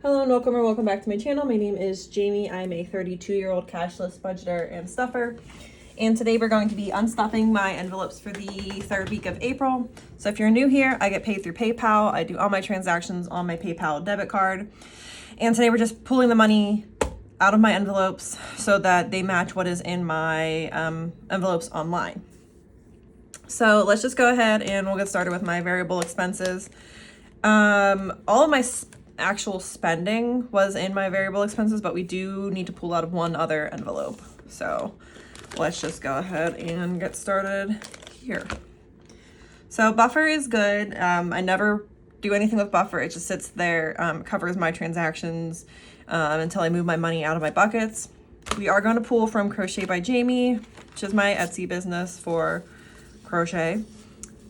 Hello and welcome or welcome back to my channel. My name is Jamie. I'm a 32-year-old cashless budgeter and stuffer. And today we're going to be unstuffing my envelopes for the third week of April. So if you're new here, I get paid through PayPal. I do all my transactions on my PayPal debit card. And today we're just pulling the money out of my envelopes so that they match what is in my envelopes online. So let's just go ahead and we'll get started with my variable expenses. All of my actual spending was in my variable expenses, but we do need to pull out of one other envelope. So let's just go ahead and get started here. So buffer is good. I never do anything with buffer. It just sits there, covers my transactions until I move my money out of my buckets. We are going to pull from Crochet by Jamie, which is my Etsy business for crochet.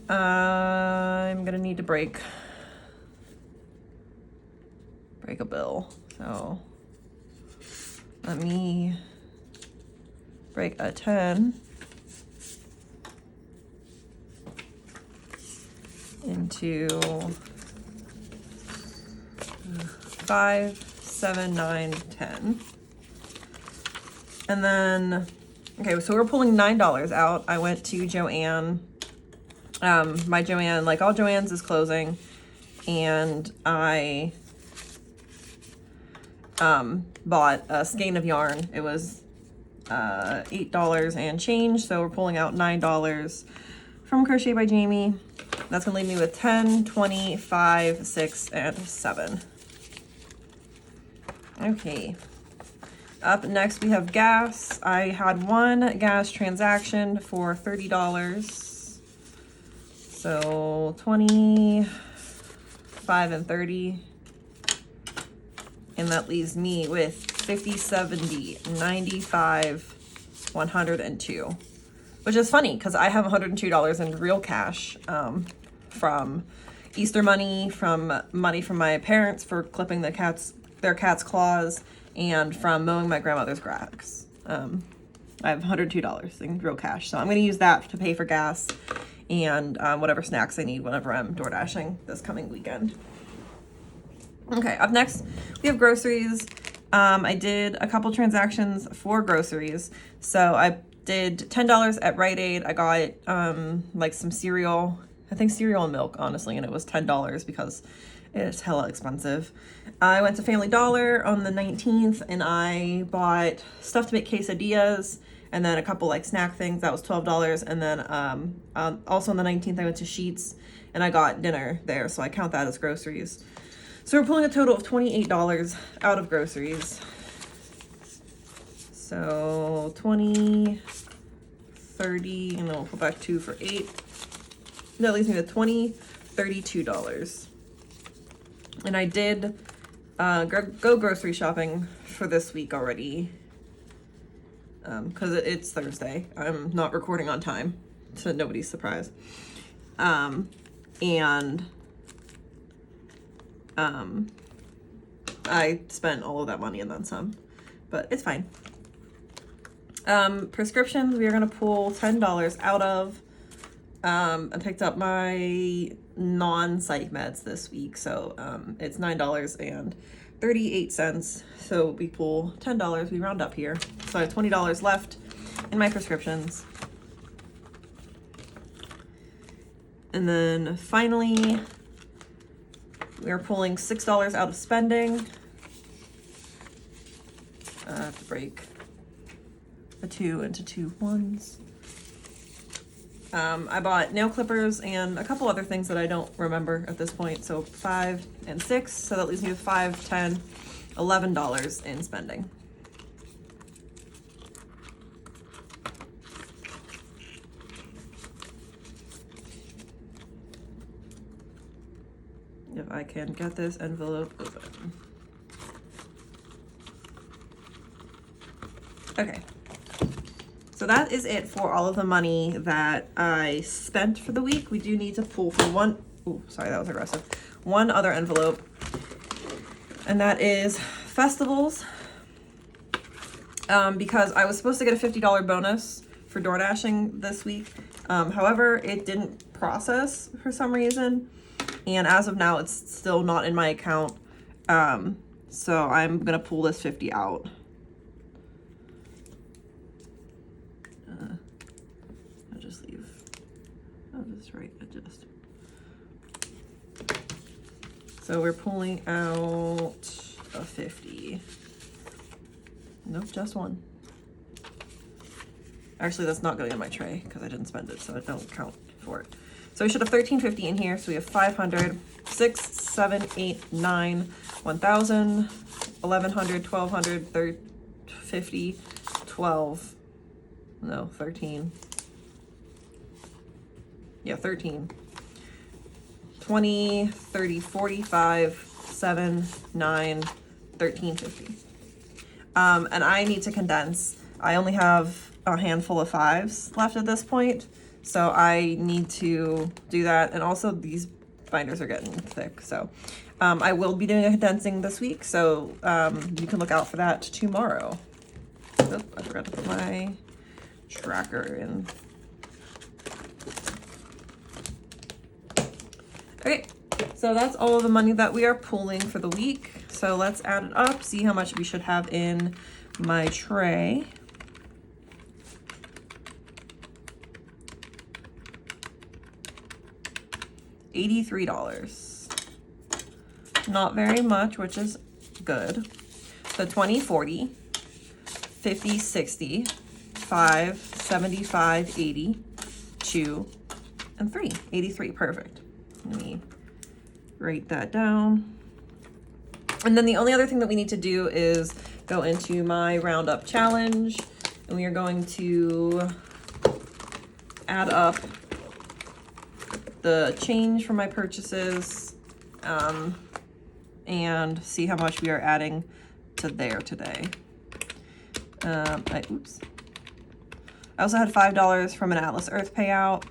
I'm gonna need to break a bill. So let me break a 10 into 5, 7, 9, 10. And then, okay, so we're pulling $9 out. I went to Joann. My Joann, like all Joann's, is closing, and I bought a skein of yarn. It was $8 and change, so we're pulling out $9 from Crochet by Jamie. That's gonna leave me with 10, 20, 5, 6, and 7. Okay. Up next we have gas. I had one gas transaction for $30. So 20, 5, and 30. And that leaves me with 50, 70, 95, 102. Which is funny because I have $102 in real cash from Easter money, from money from my parents for clipping their cat's claws, and from mowing my grandmother's grass. I have $102 in real cash. So I'm going to use that to pay for gas and whatever snacks I need whenever I'm door dashing this coming weekend. Okay, up next, we have groceries. I did a couple transactions for groceries. So I did $10 at Rite Aid. I got like some cereal, I think cereal and milk, honestly, and it was $10 because it's hella expensive. I went to Family Dollar on the 19th and I bought stuff to make quesadillas and then a couple like snack things. That was $12. And then also on the 19th, I went to Sheetz and I got dinner there. So I count that as groceries. So we're pulling a total of $28 out of groceries. So 20, 30, and then we'll pull back 2 for 8. That leaves me with $32. And I did go grocery shopping for this week already. Because it's Thursday. I'm not recording on time, so nobody's surprised. I spent all of that money and then some, but it's fine. Prescriptions, we are going to pull $10 out of. I picked up my non-psych meds this week, so it's $9.38. So we pull $10, we round up here. So I have $20 left in my prescriptions. And then finally, we are pulling $6 out of spending. I have to break a 2 into 2 ones. I bought nail clippers and a couple other things that I don't remember at this point. So 5 and 6. So that leaves me with 5, 10, $11 in spending. If I can get this envelope open. Okay. So that is it for all of the money that I spent for the week. We do need to pull for one other envelope. And that is festivals. Because I was supposed to get a $50 bonus for door dashing this week. However, it didn't process for some reason. And as of now, it's still not in my account. So I'm gonna pull this 50 out. I'll just leave, oh, this right, adjust. So we're pulling out a 50. Nope, just one. Actually, that's not going in my tray because I didn't spend it, so I don't count for it. So we should have 1350 in here. So we have 500, 6, 7, 8, 9, 1000, 1100, 1200, 50, 12, no, 13. Yeah, 13. 20, 30, 45, 7, 9, 1350. And I need to condense. I only have a handful of 5s left at this point, so I need to do that. And also these binders are getting thick, so I will be doing a condensing this week, so you can look out for that tomorrow. Oh, I forgot to put my tracker in. Okay, so that's all of the money that we are pulling for the week. So let's add it up, see how much we should have in my tray. $83. Not very much, which is good. So 20, 40, 50, 60, 5, 75, 80, 2, and 3. 83, perfect. Let me write that down. And then the only other thing that we need to do is go into my roundup challenge, and we are going to add up the change from my purchases and see how much we are adding to there today. Oops. I also had $5 from an Atlas Earth payout,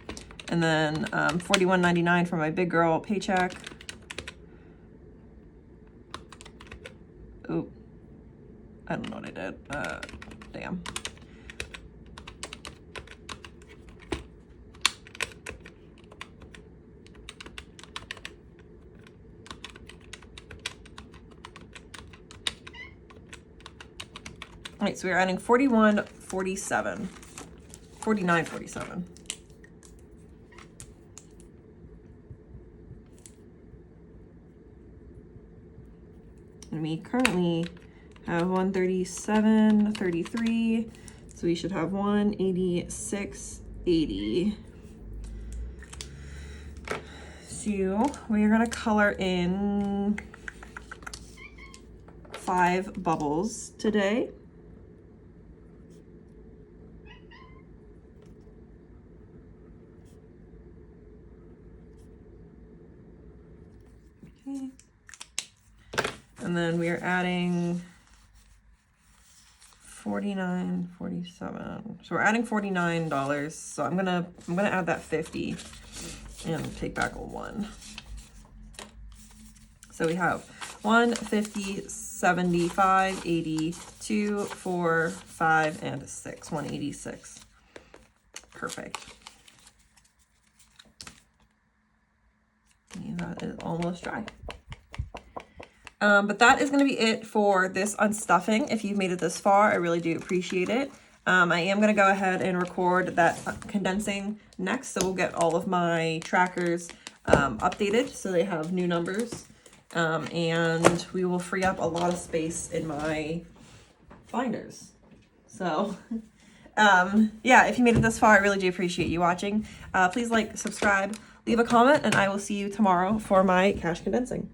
and then $41.99 from my big girl paycheck. Oop. I don't know what I did. Damn. All right, so we're adding 41.47, 49.47. And we currently have 137.33, so we should have 186.80. So we're gonna color in 5 bubbles today. Okay. And then we are adding 49.47. So we're adding $49. So I'm gonna add that 50 and take back a 1. So we have 150, 75, 80, 2, 4, 5, and 6. 186. Perfect. And that is almost dry. But that is going to be it for this unstuffing. If you've made it this far, I really do appreciate it. I am going to go ahead and record that condensing next, so we'll get all of my trackers updated so they have new numbers. And we will free up a lot of space in my binders. So, yeah, if you made it this far, I really do appreciate you watching. Please like, subscribe, leave a comment, and I will see you tomorrow for my cash condensing.